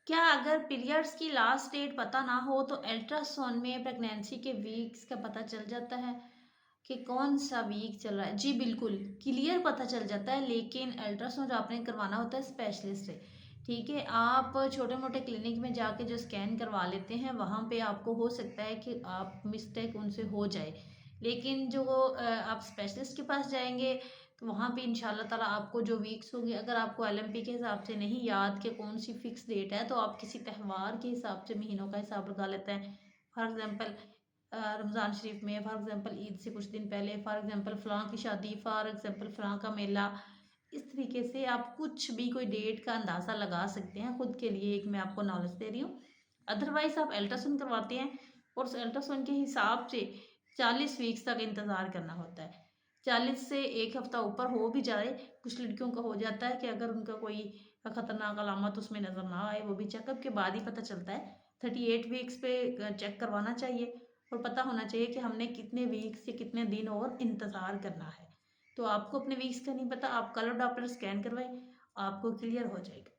क्या अगर पीरियड्स की लास्ट डेट पता ना हो तो अल्ट्रासाउंड में प्रेगनेंसी के वीक्स का पता चल जाता है कि कौन सा वीक चल रहा है? जी बिल्कुल, क्लियर पता चल जाता है, लेकिन अल्ट्रासाउंड आपने करवाना होता है स्पेशलिस्ट से। ठीक है, आप छोटे मोटे क्लिनिक में जाके जो स्कैन करवा लेते हैं वहाँ पे आपको हो सकता है कि आप मिस्टेक उनसे हो जाए, लेकिन जो आप स्पेशलिस्ट के पास जाएंगे तो वहाँ पे इंशाल्लाह ताला आपको जो वीक्स होंगे, अगर आपको एलएमपी के हिसाब से नहीं याद कि कौन सी फिक्स डेट है, तो आप किसी त्यौहार के हिसाब से महीनों का हिसाब लगा लेते हैं। फॉर एग्जांपल रमज़ान शरीफ में, फॉर एग्जांपल ईद से कुछ दिन पहले, फॉर एग्जांपल फ़लाँ की शादी, फॉर एग्जांपल फ़लाँ का मेला। इस तरीके से आप कुछ भी कोई डेट का अंदाज़ा लगा सकते हैं। खुद के लिए एक मैं आपको नॉलेज दे रही हूँ। अदरवाइज़ आप अल्ट्रासाउंड करवाते हैं और उस अल्ट्रासाउंड के हिसाब से 40 वीक्स तक इंतज़ार करना होता है। 40 से एक हफ़्ता ऊपर हो भी जाए, कुछ लड़कियों का हो जाता है कि अगर उनका कोई ख़तरनाक अलामत उसमें नज़र ना आए, वो भी चेकअप के बाद ही पता चलता है। 38 वीक्स पे चेक करवाना चाहिए और पता होना चाहिए कि हमने कितने वीक्स या कितने दिन और इंतज़ार करना है। तो आपको अपने वीक्स का नहीं पता, आप कलर डॉपलर स्कैन करवाएं, आपको क्लियर हो जाएगा।